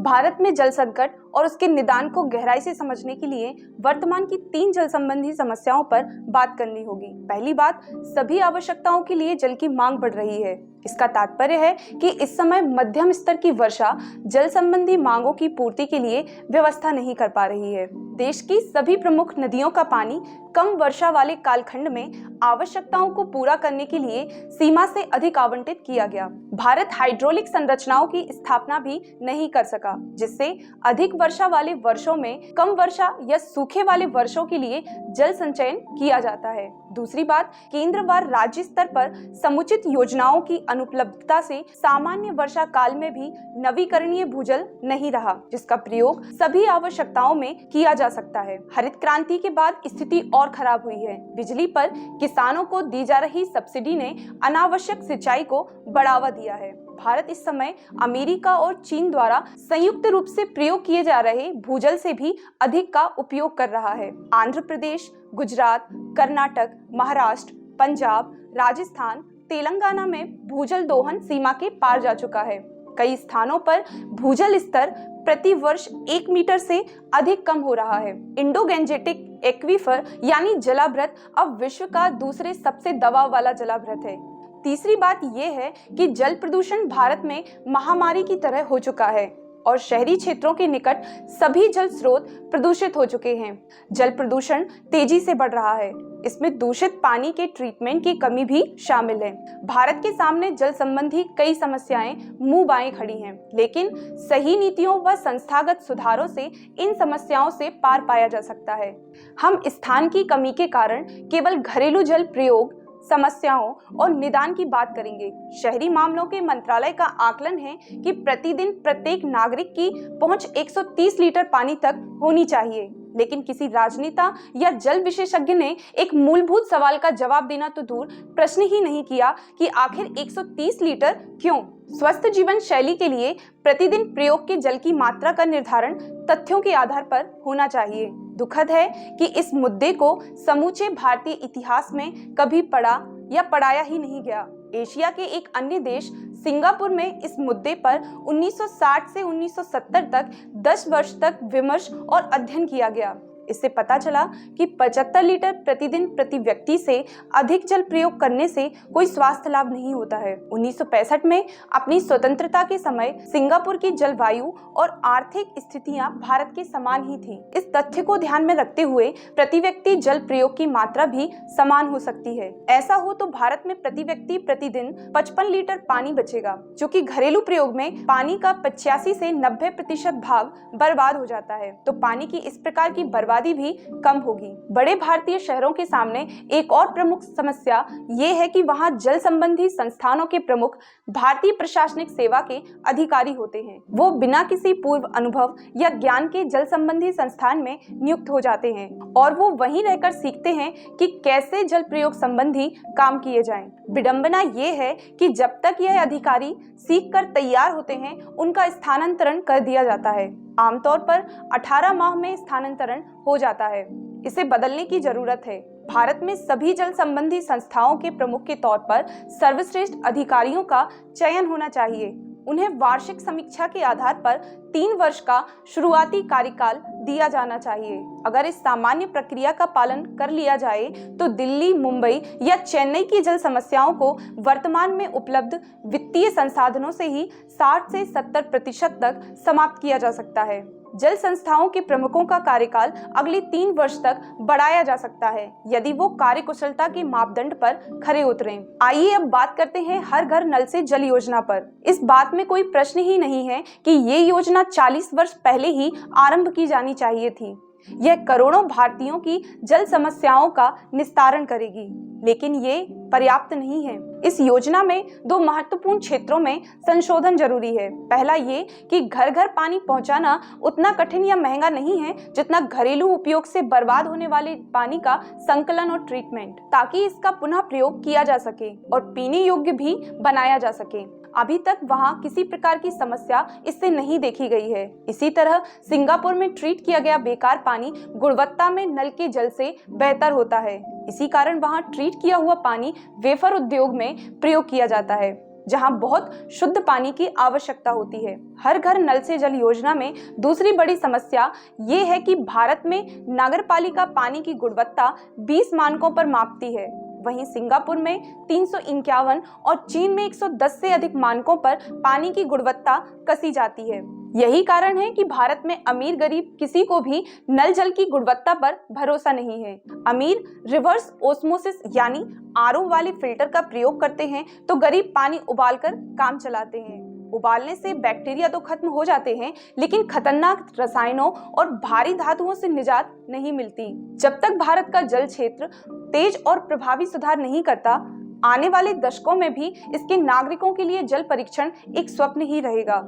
भारत में जल संकट और उसके निदान को गहराई से समझने के लिए वर्तमान की 3 जल संबंधी समस्याओं पर बात करनी होगी। पहली बात, सभी आवश्यकताओं के लिए जल की मांग बढ़ रही है। इसका तात्पर्य है कि इस समय मध्यम स्तर की वर्षा जल संबंधी मांगों की पूर्ति के लिए व्यवस्था नहीं कर पा रही है। देश की सभी प्रमुख नदियों का पानी कम वर्षा वाले कालखंड में आवश्यकताओं को पूरा करने के लिए सीमा से अधिक आवंटित किया गया। भारत हाइड्रोलिक संरचनाओं की स्थापना भी नहीं कर सका, जिससे अधिक वर्षा वाले वर्षों में कम वर्षा या सूखे वाले वर्षों के लिए जल संचयन किया जाता है। दूसरी बात, केंद्र व राज्य स्तर पर समुचित योजनाओं की अनुपलब्धता से सामान्य वर्षा काल में भी नवीकरणीय भूजल नहीं रहा, जिसका प्रयोग सभी आवश्यकताओं में किया जा सकता है। हरित क्रांति के बाद स्थिति और खराब हुई है। बिजली पर किसानों को दी जा रही सब्सिडी ने अनावश्यक सिंचाई को बढ़ावा दिया है। भारत इस समय अमेरिका और चीन द्वारा संयुक्त रूप से प्रयोग किए जा रहे भूजल से भी अधिक का उपयोग कर रहा है। आंध्र प्रदेश, गुजरात, कर्नाटक, महाराष्ट्र, पंजाब, राजस्थान, तेलंगाना में भूजल दोहन सीमा के पार जा चुका है। कई स्थानों पर भूजल स्तर प्रति वर्ष 1 मीटर से अधिक कम हो रहा है। इंडो गैंजेटिक एक्वीफर यानी जलाभृत अब विश्व का दूसरे सबसे दबाव वाला जलाभृत है। तीसरी बात यह है कि जल प्रदूषण भारत में महामारी की तरह हो चुका है और शहरी क्षेत्रों के निकट सभी जल स्रोत प्रदूषित हो चुके हैं। जल प्रदूषण तेजी से बढ़ रहा है। इसमें दूषित पानी के ट्रीटमेंट की कमी भी शामिल है। भारत के सामने जल संबंधी कई समस्याएं मुंह बाएं खड़ी हैं, लेकिन सही नीतियों व संस्थागत सुधारों से इन समस्याओं से पार पाया जा सकता है। हम स्थान की कमी के कारण केवल घरेलू जल प्रयोग समस्याओं और निदान की बात करेंगे। शहरी मामलों के मंत्रालय का आकलन है कि प्रतिदिन प्रत्येक नागरिक की पहुंच 130 लीटर पानी तक होनी चाहिए, लेकिन किसी राजनेता या जल विशेषज्ञ ने एक मूलभूत सवाल का जवाब देना तो दूर, प्रश्न ही नहीं किया कि आखिर 130 लीटर क्यों? स्वस्थ जीवन शैली के लिए प्रतिदिन प्रयोग के जल की मात्रा का निर्धारण तथ्यों के आधार पर होना चाहिए। दुखद है कि इस मुद्दे को समूचे भारतीय इतिहास में कभी पढ़ा या पढ़ाया ही नहीं गया। एशिया के एक अन्य देश सिंगापुर में इस मुद्दे पर 1960 से 1970 तक 10 वर्ष तक विमर्श और अध्ययन किया गया। इससे पता चला कि 75 लीटर प्रतिदिन प्रति व्यक्ति से अधिक जल प्रयोग करने से कोई स्वास्थ्य लाभ नहीं होता है। 1965 में अपनी स्वतंत्रता के समय सिंगापुर की जलवायु और आर्थिक स्थितियां भारत के समान ही थी। इस तथ्य को ध्यान में रखते हुए प्रति व्यक्ति जल प्रयोग की मात्रा भी समान हो सकती है। ऐसा हो तो भारत में प्रति व्यक्ति प्रतिदिन 55 लीटर पानी बचेगा, जो कि घरेलू प्रयोग में पानी का 85 से 90% भाग बर्बाद हो जाता है। तो पानी की इस प्रकार की बर्बादी भी कम होगी। बड़े भारतीय शहरों के सामने एक और प्रमुख समस्या ये है कि वहां जल संबंधी संस्थानों के प्रमुख भारतीय प्रशासनिक सेवा के अधिकारी होते हैं। वो बिना किसी पूर्व अनुभव या ज्ञान के जल संबंधी संस्थान में नियुक्त हो जाते हैं और वो वहीं रहकर सीखते हैं कि कैसे जल प्रयोग संबंधी काम किए जाएं। विडंबना ये है कि जब तक यह अधिकारी सीख कर तैयार होते हैं, उनका स्थानांतरण कर दिया जाता है। आमतौर पर 18 माह में स्थानांतरण हो जाता है। इसे बदलने की जरूरत है। भारत में सभी जल संबंधी संस्थाओं के प्रमुख के तौर पर सर्वश्रेष्ठ अधिकारियों का चयन होना चाहिए। उन्हें वार्षिक समीक्षा के आधार पर 3 वर्ष का शुरुआती कार्यकाल दिया जाना चाहिए। अगर इस सामान्य प्रक्रिया का पालन कर लिया जाए तो दिल्ली, मुंबई या चेन्नई की जल समस्याओं को वर्तमान में उपलब्ध वित्तीय संसाधनों से ही 60 से 70% तक समाप्त किया जा सकता है। जल संस्थाओं के प्रमुखों का कार्यकाल अगले 3 वर्ष तक बढ़ाया जा सकता है, यदि वो कार्यकुशलता के मापदंड पर खरे उतरें। आइए अब बात करते हैं हर घर नल से जल योजना पर। इस बात में कोई प्रश्न ही नहीं है कि ये योजना 40 वर्ष पहले ही आरंभ की जानी चाहिए थी। यह करोड़ों भारतीयों की जल समस्याओं का निस्तारण करेगी, लेकिन ये पर्याप्त नहीं है। इस योजना में 2 महत्वपूर्ण क्षेत्रों में संशोधन जरूरी है। पहला ये कि घर घर पानी पहुंचाना उतना कठिन या महंगा नहीं है जितना घरेलू उपयोग से बर्बाद होने वाले पानी का संकलन और ट्रीटमेंट, ताकि इसका पुनः प्रयोग किया जा सके और पीने योग्य भी बनाया जा सके। अभी तक वहां किसी प्रकार की समस्या इससे नहीं देखी गई है। इसी तरह सिंगापुर में ट्रीट किया गया बेकार पानी गुणवत्ता में नल के जल से बेहतर होता है। इसी कारण वहां ट्रीट किया हुआ पानी वेफर उद्योग में प्रयोग किया जाता है। जहां बहुत शुद्ध पानी की आवश्यकता होती है। हर घर नल से जल योजना में दूसरी बड़ी समस्या ये है कि भारत में नगरपालिका पानी की गुणवत्ता 20 मानकों पर मापती है। वहीं सिंगापुर में 351 और चीन में 110 से अधिक मानकों पर पानी की गुणवत्ता कसी जाती है। यही कारण है कि भारत में अमीर गरीब किसी को भी नल जल की गुणवत्ता पर भरोसा नहीं है। अमीर रिवर्स ओस्मोसिस यानी आरओ वाले फिल्टर का प्रयोग करते हैं, तो गरीब पानी उबालकर काम चलाते हैं। उबालने से बैक्टीरिया तो खत्म हो जाते हैं, लेकिन खतरनाक रसायनों और भारी धातुओं से निजात नहीं मिलती। जब तक भारत का जल क्षेत्र तेज और प्रभावी सुधार नहीं करता, आने वाले दशकों में भी इसके नागरिकों के लिए जल परीक्षण एक स्वप्न ही रहेगा।